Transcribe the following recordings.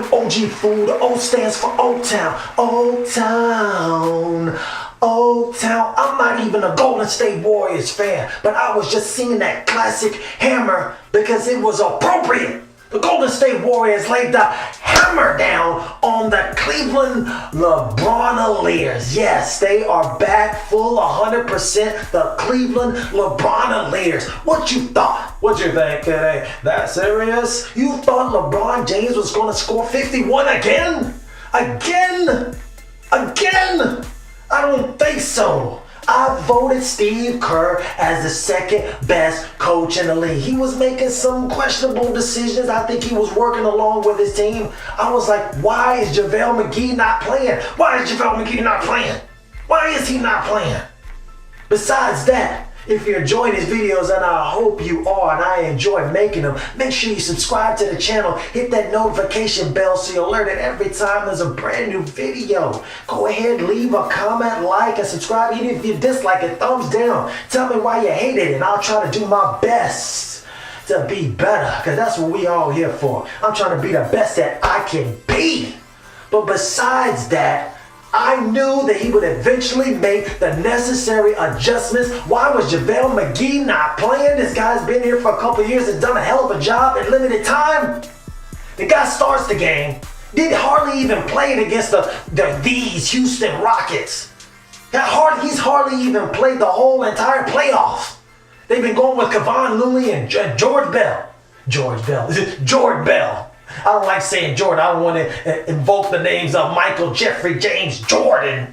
call me OG fool. The O stands for Old Town. Old Town. Old Town. I'm not even a Golden State Warriors fan, but I was just singing that classic Hammer because it was appropriate. The Golden State Warriors laid the hammer down on the Cleveland LeBronaliers. Yes, they are back full 100%. The Cleveland LeBronaliers. What you thought? What you think? That serious? You thought LeBron James was going to score 51 again? Again? I don't think so. I voted Steve Kerr as the second best coach in the league. He was making some questionable decisions. I think he was working along with his team. I was like, why is JaVale McGee not playing? Why is JaVale McGee not playing? Why is he not playing? Besides that, if you're enjoying these videos, and I hope you are, and I enjoy making them, make sure you subscribe to the channel, hit that notification bell so you're alerted every time there's a brand new video. Go ahead, leave a comment, like, and subscribe. Even if you dislike it, thumbs down. Tell me why you hate it, and I'll try to do my best to be better, because that's what we all here for. I'm trying to be the best that I can be. But besides that, I knew that he would eventually make the necessary adjustments. Why was JaVale McGee not playing? This guy's been here for a couple of years and done a hell of a job in limited time. The guy starts the game, did hardly even play it against these Houston Rockets. He's hardly even played the whole entire playoffs. They've been going with Kevon Looney and George Bell. George Bell. I don't like saying Jordan. I don't want to invoke the names of Michael, Jeffrey, James, Jordan.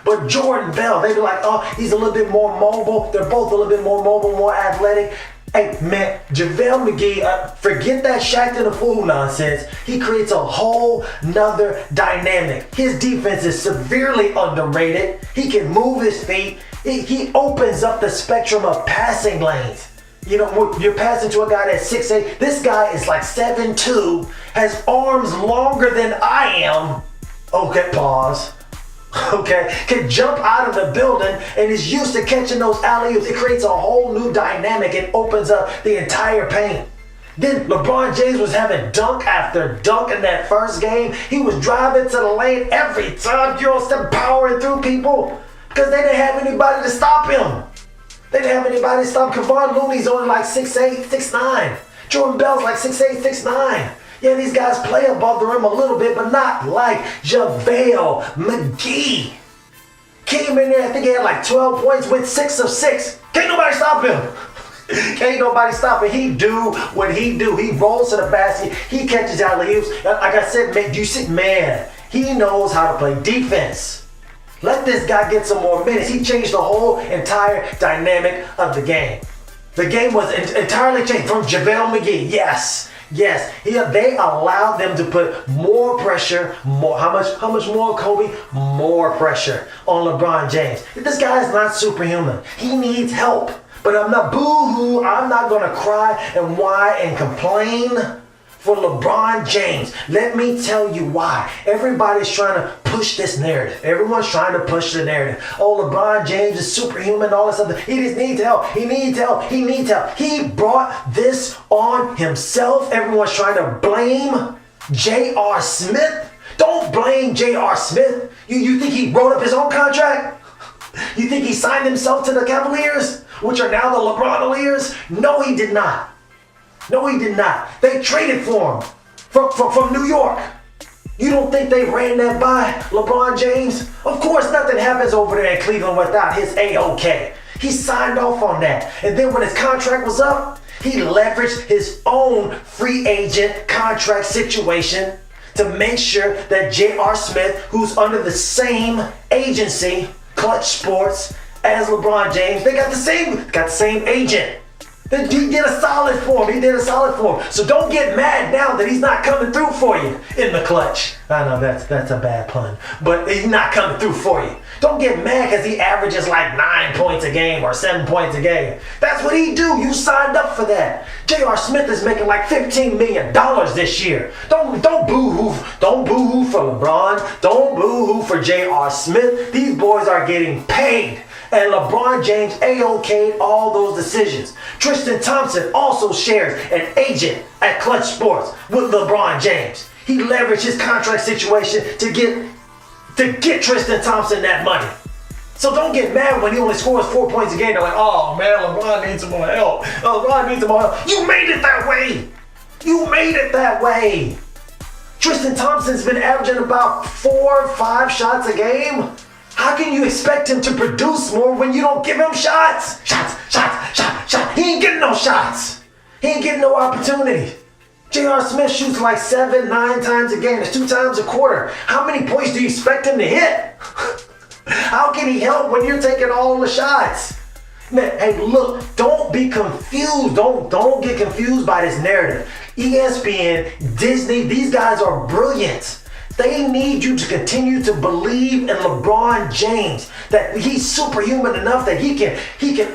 But Jordan Bell, they be like, oh, he's a little bit more mobile. They're both a little bit more mobile, more athletic. Hey, man, JaVale McGee, forget that Shaq to the Fool nonsense. He creates a whole nother dynamic. His defense is severely underrated. He can move his feet. He opens up the spectrum of passing lanes. You know, you're passing to a guy that's 6'8". This guy is like 7'2", has arms longer than I am. Okay, pause. Okay, can jump out of the building and is used to catching those alley-oops. It creates a whole new dynamic. It opens up the entire paint. Then LeBron James was having dunk after dunk in that first game. He was driving to the lane every time. You know, still powering through people because they didn't have anybody to stop him. They didn't have anybody to stop. Kevon Looney's only like 6'8", 6'9". Jordan Bell's like 6'8", 6'9". Yeah, these guys play above the rim a little bit, but not like JaVale McGee. Came in there, I think he had like 12 points, went 6 of 6. Can't nobody stop him. Can't nobody stop him. He do what he do. He rolls to the basket. He catches alley-oops. Like I said, man, he knows how to play defense. Let this guy get some more minutes. He changed the whole entire dynamic of the game. The game was entirely changed from JaVale McGee. Yes. They allowed them to put more pressure. How much more, Kobe? More pressure on LeBron James. This guy is not superhuman. He needs help. But I'm not boo-hoo. I'm not gonna cry and whine and complain for LeBron James. Let me tell you why. Everybody's trying to push this narrative. Everyone's trying to push the narrative. Oh, LeBron James is superhuman, all this stuff. He just needs help. He needs help. He brought this on himself. Everyone's trying to blame J.R. Smith. Don't blame J.R. Smith. You think he wrote up his own contract? You think he signed himself to the Cavaliers, which are now the LeBronaliers? No, he did not. They traded for him from New York. You don't think they ran that by LeBron James? Of course, nothing happens over there in Cleveland without his A-OK. He signed off on that. And then when his contract was up, he leveraged his own free agent contract situation to make sure that J.R. Smith, who's under the same agency, Clutch Sports, as LeBron James, they got the same agent. He did a solid for him. So don't get mad now that he's not coming through for you in the clutch. I know that's a bad pun, but he's not coming through for you. Don't get mad because he averages like 9 points a game or 7 points a game. That's what he do. You signed up for that. J.R. Smith is making like $15 million this year. Don't boo-hoo. Don't boo-hoo for LeBron. Don't boo-hoo for J.R. Smith. These boys are getting paid. And LeBron James A-OK'd all those decisions. Tristan Thompson also shares an agent at Clutch Sports with LeBron James. He leveraged his contract situation to get Tristan Thompson that money. So don't get mad when he only scores 4 points a game. They're like, oh man, LeBron needs some more help. Oh, LeBron needs some more help. You made it that way. You made it that way. Tristan Thompson's been averaging about 4 or 5 shots a game. How can you expect him to produce more when you don't give him shots? Shots. He ain't getting no shots. He ain't getting no opportunity. J.R. Smith shoots like 7, 9 times a game. That's 2 times a quarter. How many points do you expect him to hit? How can he help when you're taking all the shots? Man, hey, look, don't be confused. Don't get confused by this narrative. ESPN, Disney, these guys are brilliant. They need you to continue to believe in LeBron James, that he's superhuman enough that he can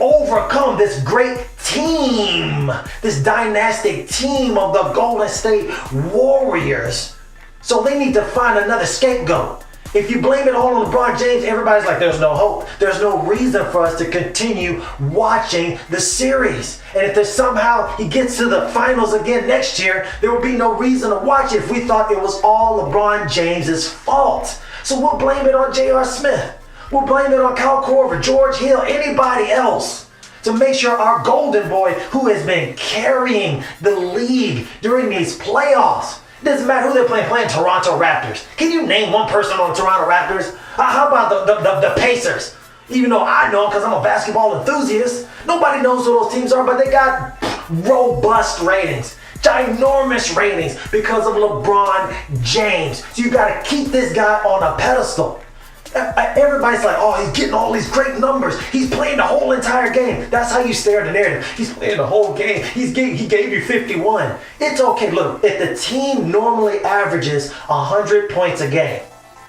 overcome this great team, this dynastic team of the Golden State Warriors. So they need to find another scapegoat. If you blame it all on LeBron James, everybody's like, there's no hope. There's no reason for us to continue watching the series. And if there's somehow he gets to the finals again next year, there will be no reason to watch it if we thought it was all LeBron James's fault. So we'll blame it on J.R. Smith. We'll blame it on Kyle Korver, George Hill, anybody else, to make sure our golden boy, who has been carrying the league during these playoffs, it doesn't matter who they're playing Toronto Raptors. Can you name one person on the Toronto Raptors? How about the Pacers? Even though I know because I'm a basketball enthusiast, nobody knows who those teams are, but they got robust ratings, ginormous ratings because of LeBron James. So you got to keep this guy on a pedestal. Everybody's like, oh, he's getting all these great numbers. He's playing the whole entire game. That's how you stare at the narrative. He's playing the whole game. He gave you 51. It's okay. Look, if the team normally averages 100 points a game,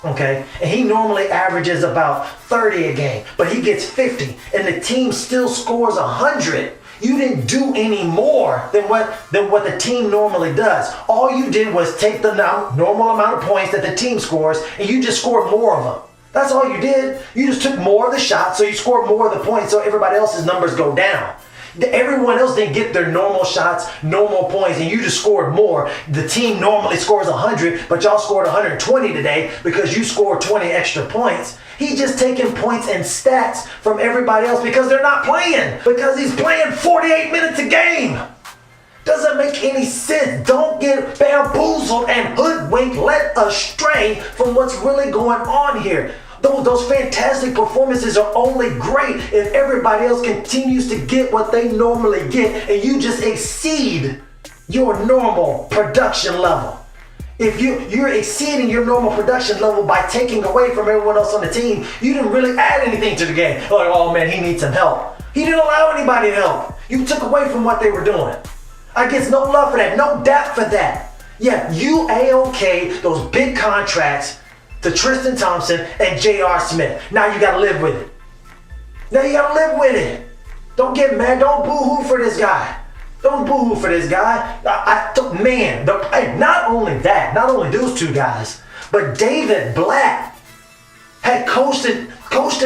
okay, and he normally averages about 30 a game, but he gets 50, and the team still scores 100, you didn't do any more than what the team normally does. All you did was take the normal amount of points that the team scores, and you just scored more of them. That's all you did. You just took more of the shots, so you scored more of the points, so everybody else's numbers go down. Everyone else didn't get their normal shots, normal points, and you just scored more. The team normally scores 100, but y'all scored 120 today because you scored 20 extra points. He's just taking points and stats from everybody else because they're not playing, because he's playing 48 minutes a game. Doesn't make any sense. Don't get bamboozled and hoodwinked, led astray from what's really going on here. Those fantastic performances are only great if everybody else continues to get what they normally get and you just exceed your normal production level. If you're exceeding your normal production level by taking away from everyone else on the team, you didn't really add anything to the game. Like, oh man, he needs some help. He didn't allow anybody to help. You took away from what they were doing. I get no love for that, no dap for that. Yeah, you A-OK those big contracts to Tristan Thompson and J.R. Smith. Now you gotta live with it. Don't get mad, don't boo-hoo for this guy. Not only those two guys, but David Black had coached a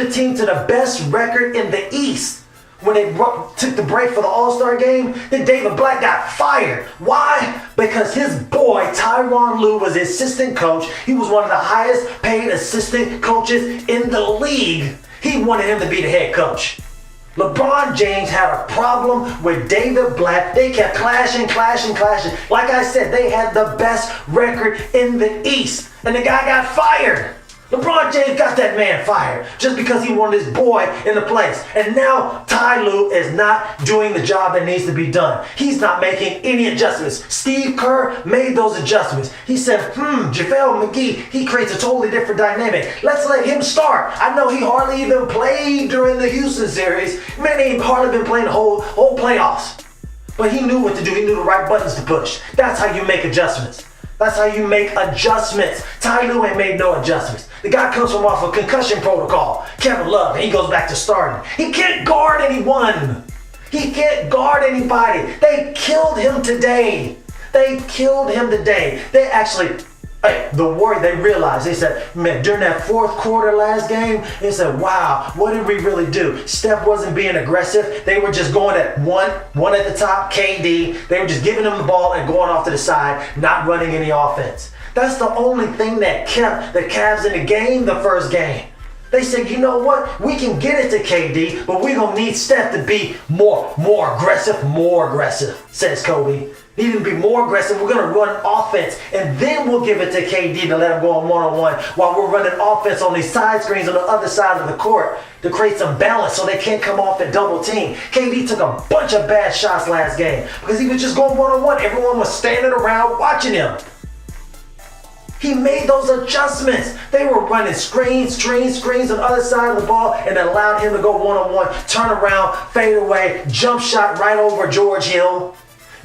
team to the best record in the East. When they took the break for the All-Star game, then David Black got fired. Why? Because his boy, Tyronn Lue, was the assistant coach. He was one of the highest paid assistant coaches in the league. He wanted him to be the head coach. LeBron James had a problem with David Black. They kept clashing. Like I said, they had the best record in the East. And the guy got fired. LeBron James got that man fired just because he wanted his boy in the place. And now Ty Lue is not doing the job that needs to be done. He's not making any adjustments. Steve Kerr made those adjustments. He said, JaVale McGee, he creates a totally different dynamic. Let's let him start. I know he hardly even played during the Houston series. Man, he ain't hardly been playing the whole playoffs. But he knew what to do. He knew the right buttons to push. That's how you make adjustments. Ty Lue ain't made no adjustments. The guy comes from off a concussion protocol, Kevin Love, and he goes back to starting. He can't guard anyone. He can't guard anybody. They killed him today. They actually Hey, they realized, they said, man, during that fourth quarter last game, they said, wow, what did we really do? Steph wasn't being aggressive. They were just going at one at the top, KD. They were just giving him the ball and going off to the side, not running any offense. That's the only thing that kept the Cavs in the game the first game. They said, you know what? We can get it to KD, but we're going to need Steph to be more aggressive, says Kobe. Need him to be more aggressive. We're going to run offense, and then we'll give it to KD to let him go on one-on-one while we're running offense on these side screens on the other side of the court to create some balance so they can't come off and double team. KD took a bunch of bad shots last game because he was just going one-on-one. Everyone was standing around watching him. He made those adjustments. They were running screens on the other side of the ball and allowed him to go one-on-one, turn around, fade away, jump shot right over George Hill.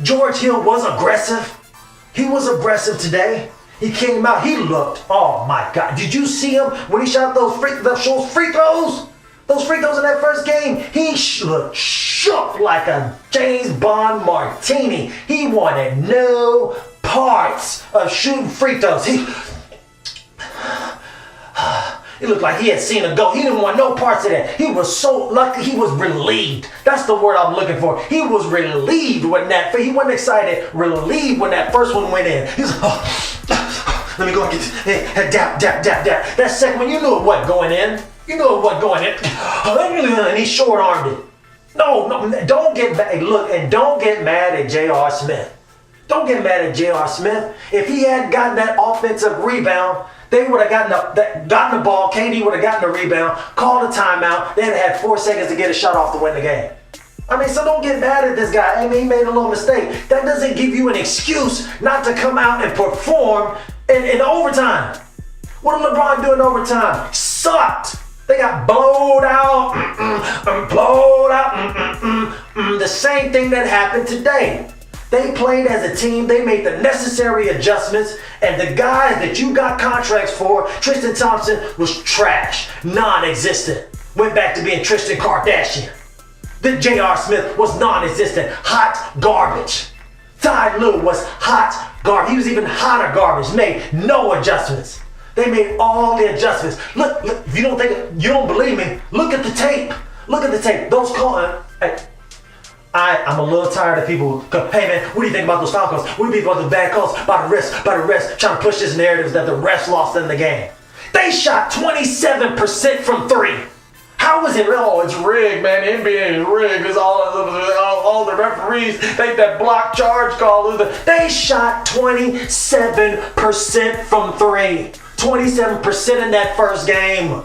George Hill was aggressive. He was aggressive today. He came out. He looked, oh my God. Did you see him when he shot those free throws? Those free throws in that first game, he looked shook like a James Bond martini. He wanted no parts of shooting free throws. He looked like he had seen a goal. He didn't want no parts of that. He was so lucky. He was relieved. That's the word I'm looking for. He was relieved when he wasn't excited. Relieved when that first one went in. He was let me go and get dap. That second one, you knew it wasn't going in. And he short-armed it. No, don't get mad. Look, and don't get mad at J.R. Smith. Don't get mad at J.R. Smith. If he hadn't gotten that offensive rebound, they would have gotten the ball. KD would have gotten the rebound, called a timeout. They'd have had 4 seconds to get a shot off to win the game. So don't get mad at this guy. He made a little mistake. That doesn't give you an excuse not to come out and perform in overtime. What did LeBron do in overtime? Sucked. They got blowed out. The same thing that happened today. They played as a team. They made the necessary adjustments. And the guys that you got contracts for, Tristan Thompson, was trash. Non-existent. Went back to being Tristan Kardashian. Then J.R. Smith was non-existent. Hot garbage. Ty Lue was hot garbage. He was even hotter garbage. Made no adjustments. They made all the adjustments. Look, if you don't believe me, look at the tape. Those calls. I'm a little tired of people go, hey man, what do you think about those foul calls? What do you think about the bad calls? By the refs, trying to push this narrative that the refs lost in the game. They shot 27% from three. How is it? Oh, it's rigged, man. The NBA is rigged because all the referees think that block charge call. They shot 27% from three. 27% in that first game.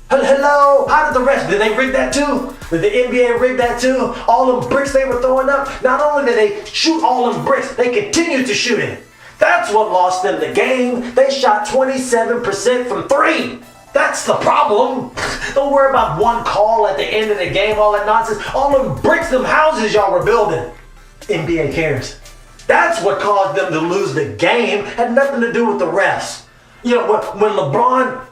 Hello? How did the rest? Did they rig that too? Did the NBA rig that too? All them bricks they were throwing up? Not only did they shoot all them bricks, they continued to shoot it. That's what lost them the game. They shot 27% from three. That's the problem. Don't worry about one call at the end of the game, all that nonsense. All them bricks, them houses y'all were building. NBA cares. That's what caused them to lose the game. Had nothing to do with the refs. When LeBron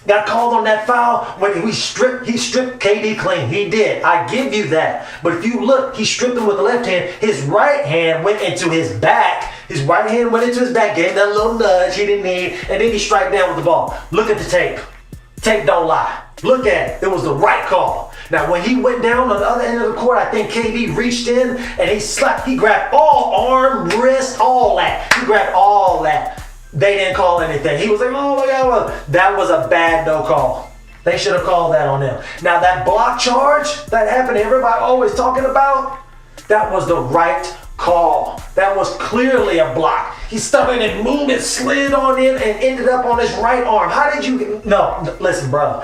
got called on that foul, when he stripped KD clean. He did. I give you that. But if you look, he stripped him with the left hand. His right hand went into his back. Gave him that little nudge he didn't need, and then he struck down with the ball. Look at the tape. Tape don't lie. Look at it. It was the right call. Now, when he went down on the other end of the court, I think KD reached in and he slapped. He grabbed all arm, wrist, all that. He grabbed all that. They didn't call anything. He was like, oh my God, that was a bad no call. They should have called that on them. Now that block charge that happened, everybody always talking about, that was the right call. That was clearly a block. He stuck it and moved it, slid on in, and ended up on his right arm. How did you? No, listen, bro,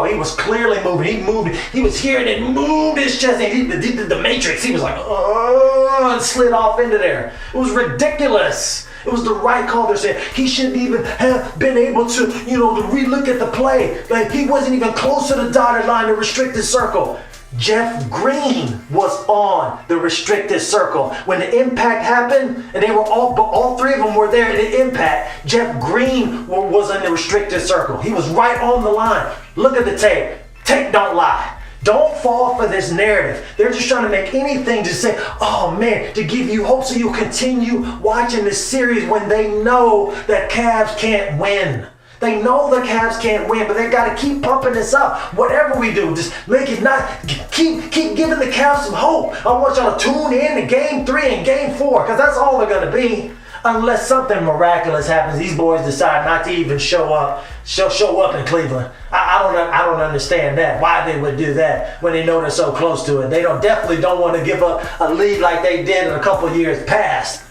he was clearly moving. He was here and it moved his chest. And he did the Matrix. He was like, oh, and slid off into there. It was ridiculous. It was the right call. They're saying he shouldn't even have been able to, to relook at the play. Like he wasn't even close to the dotted line, the restricted circle. Jeff Green was on the restricted circle. When the impact happened, and they were all three of them were there in the impact, Jeff Green was in the restricted circle. He was right on the line. Look at the tape. Tape don't lie. Don't fall for this narrative. They're just trying to make anything to say, oh man, to give you hope so you'll continue watching this series when they know that Cavs can't win. They know the Cavs can't win, but they got to keep pumping this up. Whatever we do, just make it not, keep giving the Cavs some hope. I want y'all to tune in to Game 3 and Game 4, because that's all they're going to be. Unless something miraculous happens, these boys decide not to even show up in Cleveland. I don't understand that. Why they would do that when they know they're so close to it. They definitely don't want to give up a lead like they did in a couple of years past.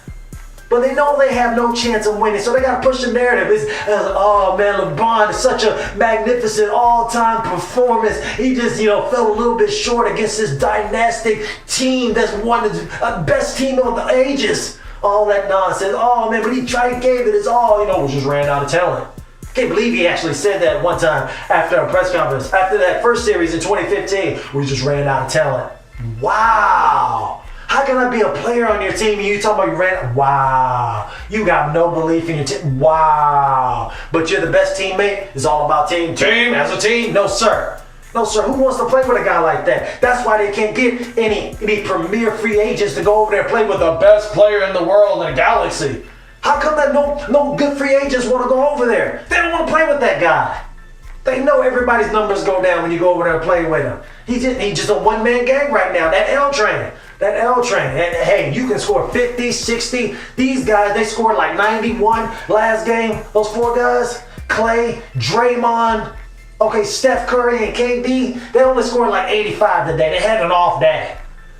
But they know they have no chance of winning, so they got to push the narrative. Oh man, LeBron is such a magnificent all-time performance. He just, fell a little bit short against this dynastic team that's one of the best team of the ages. All that nonsense. Oh man, but he gave it his all. We just ran out of talent. Can't believe he actually said that one time after a press conference. After that first series in 2015, we just ran out of talent. Wow. How can I be a player on your team and you talking about you ran? Wow. You got no belief in your team. Wow. But you're the best teammate? It's all about team. Team as a team? No, sir. No, sir. Who wants to play with a guy like that? That's why they can't get any premier free agents to go over there and play with the best player in the world in the galaxy. How come that no good free agents want to go over there? They don't want to play with that guy. They know everybody's numbers go down when you go over there and play with him. He's just a one-man gang right now. That L train. And hey, you can score 50, 60. These guys, they scored like 91 last game. Those four guys, Klay, Draymond, Steph Curry and KD, they only scored like 85 today. They had an off day.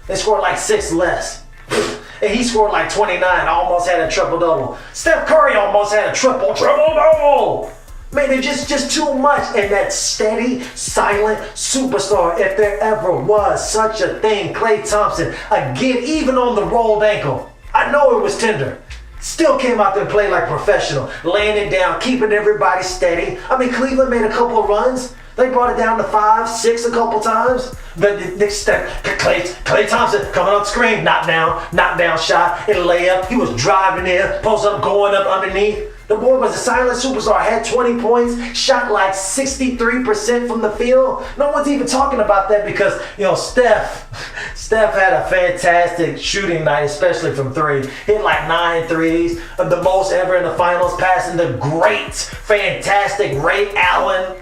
They scored like 6 less. And he scored like 29, almost had a triple-double. Steph Curry almost had a triple-double. Man, they're just too much. And that steady, silent superstar, if there ever was such a thing, Klay Thompson, again, even on the rolled ankle. I know it was tender. Still came out there and played like professional, laying it down, keeping everybody steady. I mean, Cleveland made a couple of runs. They brought it down to 5, 6 a couple times. But Klay Thompson coming up screen, knock down shot, and layup. He was driving in, post up, going up underneath. The boy was a silent superstar, had 20 points, shot like 63% from the field. No one's even talking about that because, Steph had a fantastic shooting night, especially from 3. Hit like 9 threes, the most ever in the finals, passing the great, fantastic Ray Allen.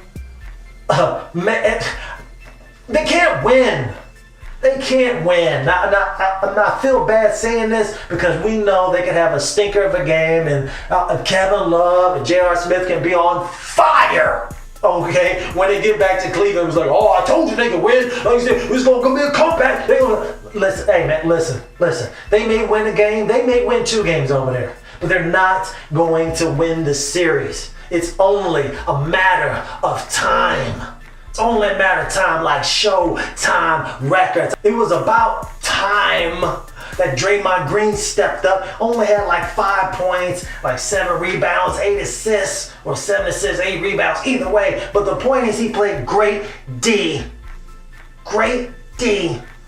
Man, they can't win. They can't win. I feel bad saying this because we know they can have a stinker of a game and Kevin Love and J.R. Smith can be on fire. Okay? When they get back to Cleveland, it was like, oh, I told you they could win. Like you said, it's going to be a comeback. Listen, hey man, listen. They may win a game. They may win 2 games over there. But they're not going to win the series. It's only a matter of time. It's only a matter of time, like Showtime records. It was about time that Draymond Green stepped up. Only had like 5 points, like 7 rebounds, 8 assists, or 7 assists, 8 rebounds, either way. But the point is he played great D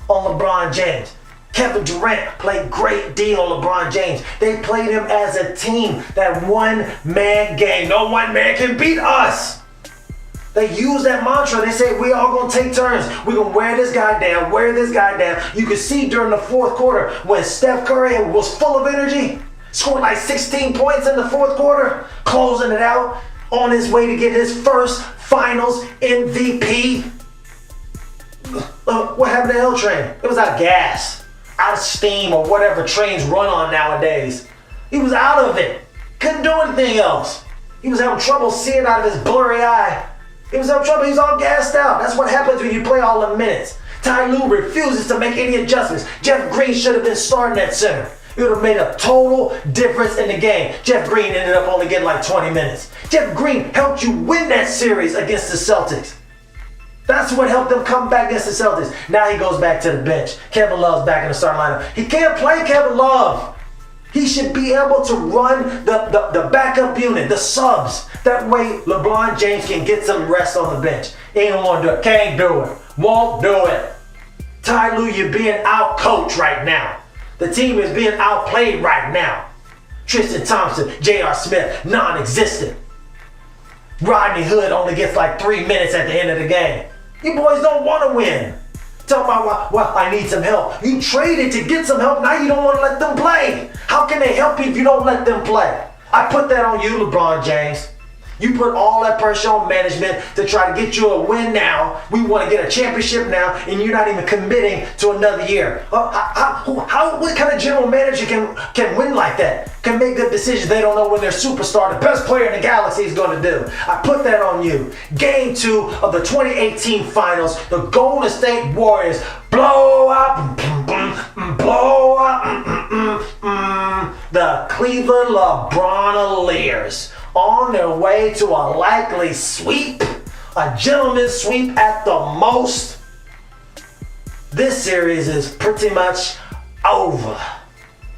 on LeBron James. Kevin Durant played great D on LeBron James. They played him as a team, that one-man game. No one man can beat us. They use that mantra. They say, we all going to take turns. We're going to wear this guy down. You can see during the fourth quarter when Steph Curry was full of energy, scored like 16 points in the fourth quarter, closing it out, on his way to get his first finals MVP. What happened to L Train? It was out of gas, out of steam, or whatever trains run on nowadays. He was out of it. Couldn't do anything else. He was having trouble seeing out of his blurry eye. He was having trouble. He was all gassed out. That's what happens when you play all the minutes. Ty Lue refuses to make any adjustments. Jeff Green should have been starting at center. It would have made a total difference in the game. Jeff Green ended up only getting like 20 minutes. Jeff Green helped you win that series against the Celtics. That's what helped them come back against the Celtics. Now he goes back to the bench. Kevin Love's back in the starting lineup. He can't play Kevin Love. He should be able to run the backup unit, the subs. That way LeBron James can get some rest on the bench. He don't want to do it. Can't do it. Won't do it. Ty Lue, you're being out-coached right now. The team is being outplayed right now. Tristan Thompson, J.R. Smith, non-existent. Rodney Hood only gets like 3 minutes at the end of the game. You boys don't want to win. Tell my wife, well, I need some help. You traded to get some help, now you don't want to let them play. How can they help you if you don't let them play? I put that on you, LeBron James. You put all that pressure on management to try to get you a win now. We want to get a championship now, and you're not even committing to another year. What kind of general manager can win like that? Can make good decisions they don't know when their superstar, the best player in the galaxy, is going to do. I put that on you. Game 2 of the 2018 finals, the Golden State Warriors blow out, the Cleveland LeBronaliers on their way to a likely sweep, a gentleman's sweep at the most. This series is pretty much over.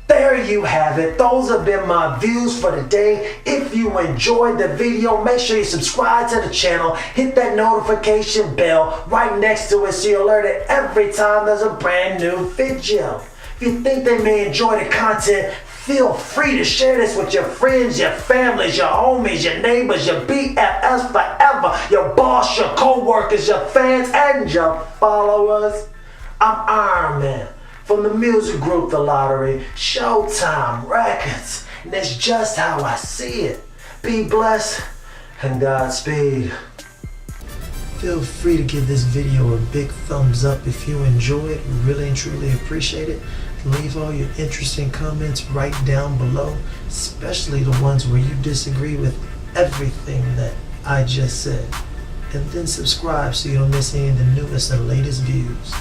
There you have it. Those have been my views for today. If you enjoyed the video, make sure you subscribe to the channel. Hit that notification bell right next to it so you're alerted every time there's a brand new video. If you think they may enjoy the content, feel free to share this with your friends, your families, your homies, your neighbors, your BFFs forever, your boss, your co-workers, your fans, and your followers. I'm Ironman from the music group theLottory, Showtime Records, and that's just how I see it. Be blessed and Godspeed. Feel free to give this video a big thumbs up if you enjoy it. Really and truly appreciate it. Leave all your interesting comments right down below, especially the ones where you disagree with everything that I just said. And then subscribe so you don't miss any of the newest and latest views.